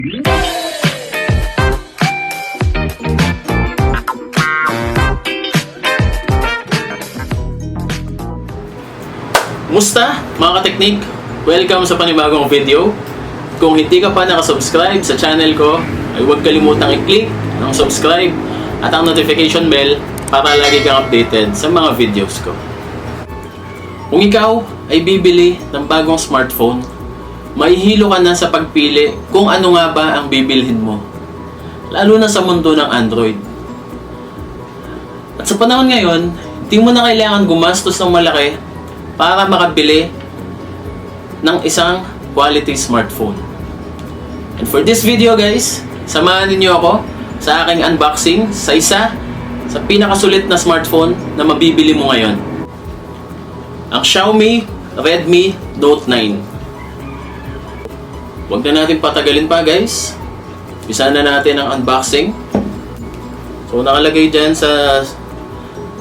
Kumusta mga ka-teknik? Welcome sa panibagong video. Kung hindi ka pa nakasubscribe sa channel ko, ay huwag kalimutang i-click ang subscribe at ang notification bell para lagi kang updated sa mga videos ko. Kung ikaw ay bibili ng bagong smartphone, mahihilo ka na sa pagpili kung ano nga ba ang bibilhin mo. Lalo na sa mundo ng Android. At sa panahon ngayon, hindi mo na kailangan gumastos ng malaki para makabili ng isang quality smartphone. And for this video guys, samahan ninyo ako sa aking unboxing sa isa sa pinakasulit na smartphone na mabibili mo ngayon. Ang Xiaomi Redmi Note 9. Huwag na natin patagalin pa guys. Umpisa na natin ang unboxing. So nakalagay dyan sa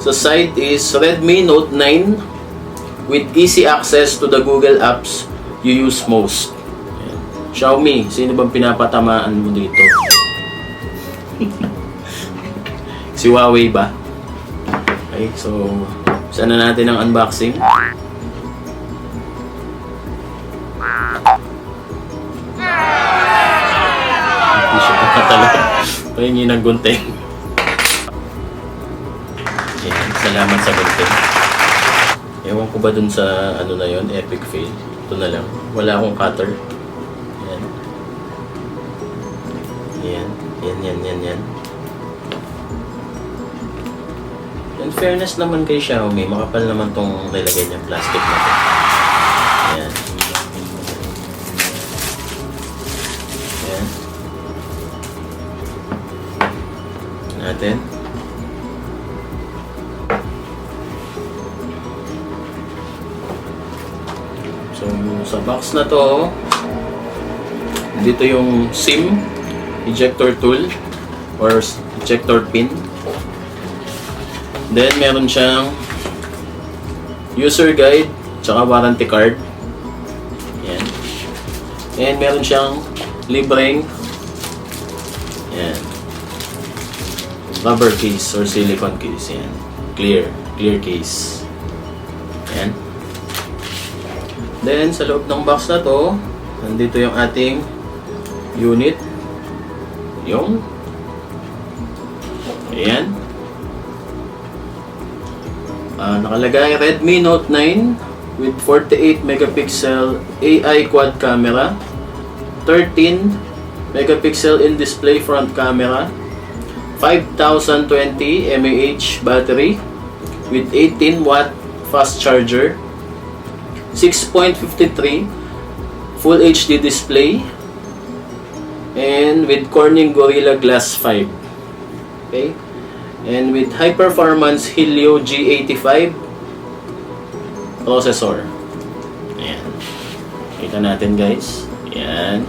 side is Redmi Note 9 with easy access to the Google apps you use most. Ayan. Xiaomi, sino bang pinapatamaan mo dito? Si Huawei ba? Okay, so saan na natin ang unboxing? Hindi siya pagkatala. Pahingi ng gunting. Ayan, salamat sa gunting. Ewan ko ba dun sa ano na yon, epic fail. Ito na lang. Wala akong cutter. Yan. Yan. In fairness naman kay Xiaomi, makapal naman tong nilagay niyang plastic na to. Yan. Yan. Natin. So, sa box na to, dito yung SIM, ejector tool, or ejector pin. Then, meron siyang user guide, tsaka warranty card. Yan. And meron siyang libreng rubber case or silicone case. Yan. Clear case. Yan. Then, sa loob ng box na to, nandito yung ating unit. Yung. Ayan. Nakalagay Redmi Note 9 with 48 megapixel AI quad camera, 13 megapixel in-display front camera, 5020 mAh battery with 18 watt fast charger, 6.53 Full HD display, and with Corning Gorilla Glass 5. Okay? And with high performance Helio G85 processor. Ayan. Kita natin guys. Ayan.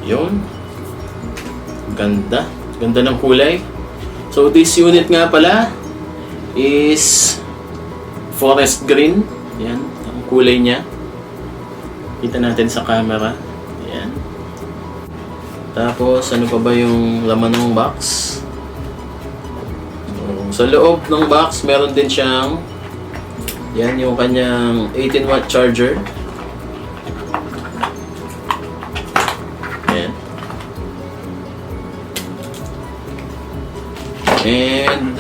Yun. Ganda. Ganda ng kulay. So this unit nga pala is forest green. Yan. Ang kulay niya. Kita natin sa camera. Yan. Tapos ano pa ba yung laman ng box? So, sa loob ng box meron din siyang yan yung kanyang 18 watt charger. And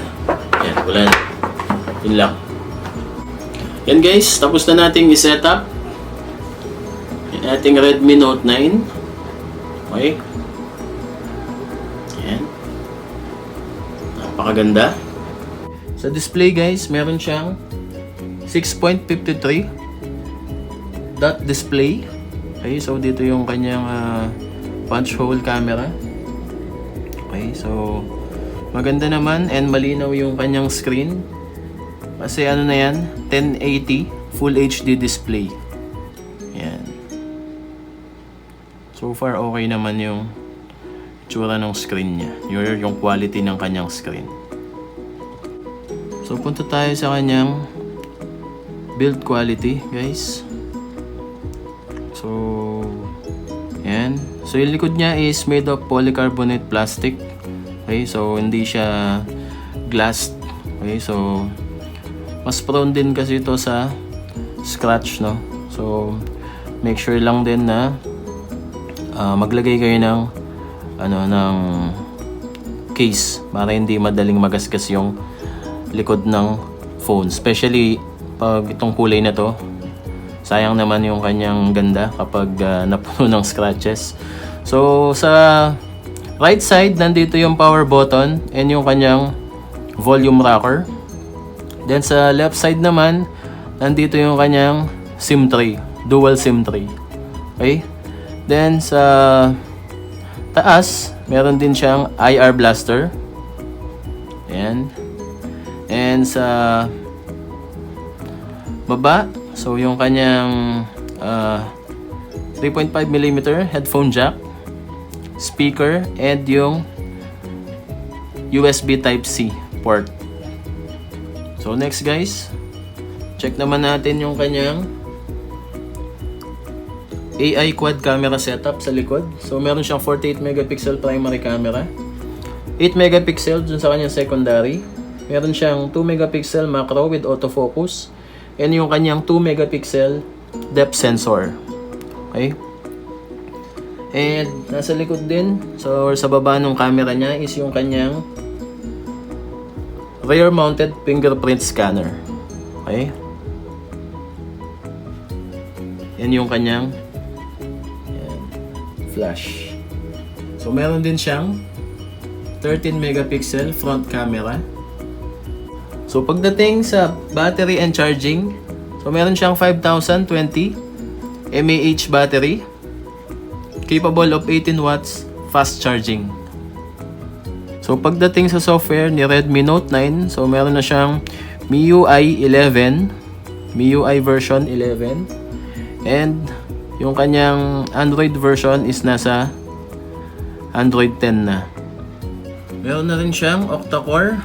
yan, wala na. Yun lang. Yan guys, tapos na nating i-set up yung ating Redmi Note 9. Okay. Yan. Napakaganda. Sa display guys, meron siyang 6.53 dot display. Okay, so dito yung kanyang punch hole camera. Okay, so maganda naman and malinaw yung kanyang screen. Kasi ano na yan, 1080 Full HD display. Yan. So far okay naman yung itsura ng screen niya. Yung quality ng kanyang screen. So, punta tayo sa kanyang build quality, guys. So, yan. So, yung likod niya is made of polycarbonate plastic. Okay, so hindi siya glass. Okay, so mas prone din kasi ito sa scratch, no? So, make sure lang din na maglagay kayo ng ng case para hindi madaling magasgas yung likod ng phone. Especially pag itong kulay na to, sayang naman yung kanyang ganda kapag napuno ng scratches. So, sa right side, nandito yung power button and yung kanyang volume rocker. Then sa left side naman, nandito yung kanyang SIM tray, dual SIM tray. Okay? Then sa taas, meron din siyang IR blaster. Ayan. And sa baba, so yung kanyang 3.5mm headphone jack, speaker, and yung USB Type-C port. So next guys, check naman natin yung kanyang AI quad camera setup sa likod. So meron siyang 48 megapixel primary camera, 8 megapixel dun sa kanyang secondary. Meron siyang 2 megapixel macro with autofocus, and yung kanyang 2 megapixel depth sensor. Okay? And nasa likod din, so sa baba ng camera niya is yung kanyang rear mounted fingerprint scanner. Okay? Yan yung kanyang flash. So meron din siyang 13 megapixel front camera. So pagdating sa battery and charging, so meron siyang 5020 mAh battery, capable of 18 watts fast charging. So pagdating sa software ni Redmi Note 9, so meron na siyang MIUI 11, MIUI version 11, and yung kanyang Android version is nasa Android 10 na. Meron na rin siyang octa-core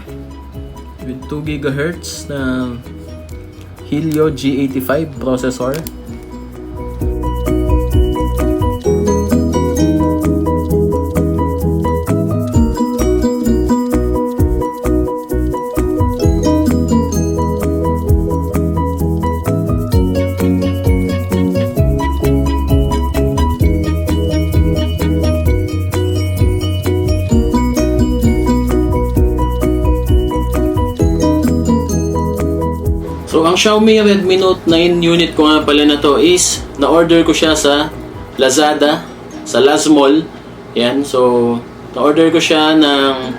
with 2 GHz na Helio G85 processor. So, ang Xiaomi Redmi Note 9 unit ko nga pala na to is na-order ko siya sa Lazada, sa Lazmall. Yan. So, na-order ko siya ng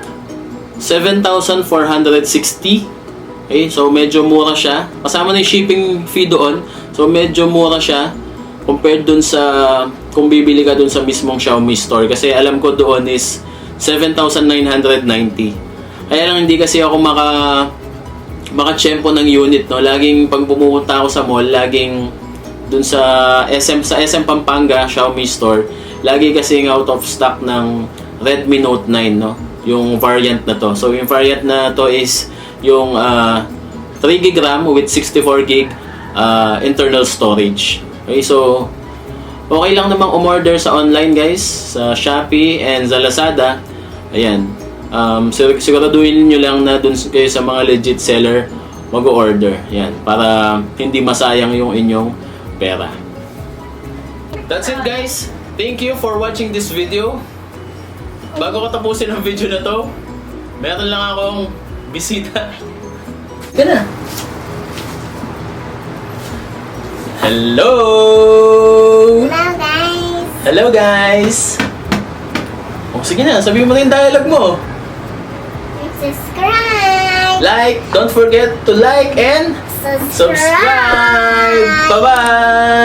7,460. Okay? So, medyo mura siya. Kasama na yung shipping fee doon. So, medyo mura siya compared dun sa kung bibili ka dun sa mismong Xiaomi store. Kasi alam ko doon is 7,990. Kaya lang hindi kasi ako makatsyempo ng unit, no? Laging pag pumunta ako sa mall, laging dun sa SM Pampanga Xiaomi store, lagi kasing out of stock ng Redmi Note 9, no? Yung variant na to. So yung variant na to is yung 3GB RAM with 64GB internal storage. Okay, so okay lang namang umorder sa online, guys, sa Shopee and sa Lazada. Ayan. Siguraduhin nyo lang na dun kayo sa mga legit seller mag-order. Yan, para hindi masayang yung inyong pera. That's it, guys. Thank you for watching this video. Bago ko tapusin ang video na to, meron lang akong bisita. Gana. Hello! Hello guys! Hello guys! Oh, sige na, sabihin mo na yung dialogue mo. Subscribe! Like, don't forget to like and Subscribe! Bye-bye!